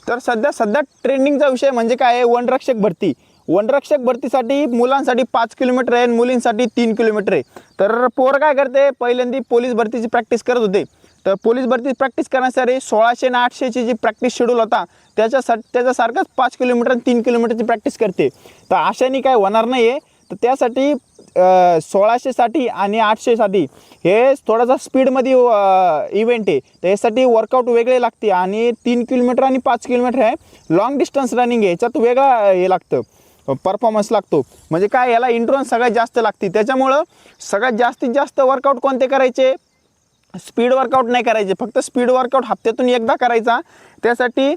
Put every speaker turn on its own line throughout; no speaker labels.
तर सध्या ट्रेंडिंगचा विषय म्हणजे काय आहे, वनरक्षक भरती. वनरक्षक भरतीसाठी मुलांसाठी 5 किलोमीटर आहे, मुलींसाठी 3 किलोमीटर आहे. तर पोरं काय करते, पहिल्यांदा पोलीस भरतीची प्रॅक्टिस करत होते. तर पोलीस भरती प्रॅक्टिस करण्यासाठी 1600 आणि 800ची जी प्रॅक्टिस शेड्यूल होता त्याच्यासारखंच 5 किलोमीटर आणि 3 किलोमीटरची प्रॅक्टिस करते. तर अशाने काय होणार नाही आहे. तर त्यासाठी 1600साठी आणि 800साठी हे थोडासा स्पीडमध्ये इव्हेंट आहे. तर यासाठी वर्कआउट वेगळे लागते आणि 3 किलोमीटर आणि 5 किलोमीटर आहे लॉंग डिस्टन्स रनिंग आहे, याच्यात वेगळा हे लागतं, परफॉर्मन्स लागतो. म्हणजे काय, याला इंट्रोन्स सगळ्यात जास्त लागते. त्याच्यामुळं सगळ्यात जास्तीत जास्त वर्कआउट कोणते करायचे, स्पीड वर्कआउट नाही करायचे, फक्त स्पीड वर्कआउट हप्त्यातून एकदा करायचा. त्यासाठी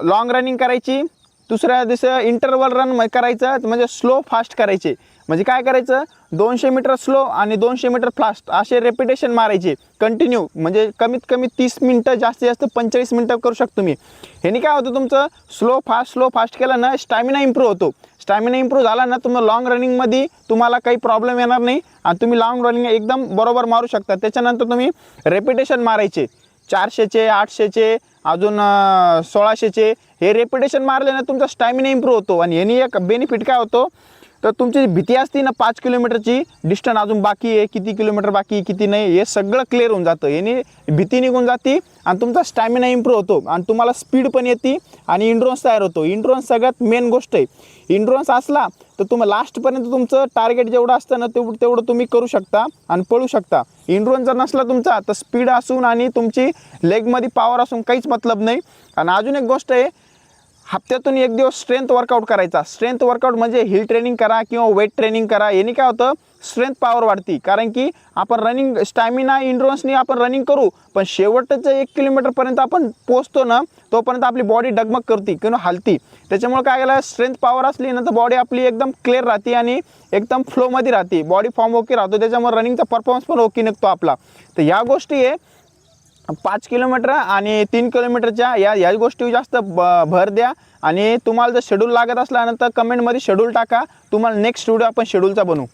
लॉंग रनिंग करायची, दुसऱ्या दिवशी इंटरवल रन करायचं, म्हणजे स्लो फास्ट करायचे. म्हणजे काय करायचं, 200 मीटर स्लो आणि 200 मीटर फास्ट असे रेपिटेशन मारायचे कंटिन्यू. म्हणजे कमीत कमी 30 मिनटं, जास्तीत जास्त 45 मिनटं करू शकतो मी. ह्यानी काय होतं, तुमचं स्लो फास्ट केलं ना, स्टॅमिना इम्प्रूव्ह होतो. स्टॅमिना इम्प्रूव्ह झाला ना, तुम्हाला लॉंग रनिंगमध्ये तुम्हाला काही प्रॉब्लेम येणार नाही आणि तुम्ही लॉंग रनिंग एकदम बरोबर मारू शकता. त्याच्यानंतर तुम्ही रेपिटेशन मारायचे 400चे, 800चे, अजून 1600चे. हे रेपिटेशन मारले ना, तुमचा स्टॅमिना इम्प्रूव्ह होतो. आणि यांनी एक बेनिफिट काय होतो, तर तुमची भीती असते ना 5 किलोमीटरची डिस्टन्स अजून बाकी आहे, किती किलोमीटर बाकी किती नाही, हे सगळं क्लिअर होऊन जातं. याने भीती निघून जाते आणि तुमचा स्टॅमिना इम्प्रूव्ह होतो आणि तुम्हाला स्पीड पण येते आणि इंड्रोन्स तयार होतो. इंड्रोन्स सगळ्यात मेन गोष्ट आहे. इंड्रोन्स असला तर तुम्ही लास्टपर्यंत तुमचं टार्गेट जेवढं असतं ना तेवढं तुम्ही करू शकता आणि पळू शकता. इंड्रोन्स जर नसला तुमचा, तर स्पीड असून आणि तुमची लेगमध्ये पॉवर असून काहीच मतलब नाही. आणि अजून एक गोष्ट आहे, हप्त्यातून एक दिवस स्ट्रेंथ वर्कआउट करायचा. स्ट्रेंथ वर्कआउट म्हणजे हिल ट्रेनिंग करा किंवा वेट ट्रेनिंग करा. याने काय होतं, स्ट्रेंथ पॉवर वाढती. कारण की आपण रनिंग स्टॅमिना इंड्रोन्सनी आपण रनिंग करू, पण शेवटचं 1 किलोमीटरपर्यंत आपण पोचतो ना, तोपर्यंत आपली बॉडी डगमग करते किंवा हलती. त्याच्यामुळे काय केलं, स्ट्रेंथ पॉवर असली ना, तर बॉडी आपली एकदम क्लिअर राहते आणि एकदम फ्लोमध्ये राहते, बॉडी फॉर्म ओके राहतो. त्याच्यामुळे रनिंगचा परफॉर्मन्स पण ओके निघतो आपला. तर ह्या गोष्टी आहे, 5 किलोमीटर आणि 3 किलोमीटरच्या या गोष्टी जास्त भर द्या. आणि तुम्हाला जर शेड्यूल लागत असल्यानंतर कमेंटमध्ये शेड्यूल टाका, तुम्हाला नेक्स्ट व्हिडिओ आपण शेड्यूलचा बनवू.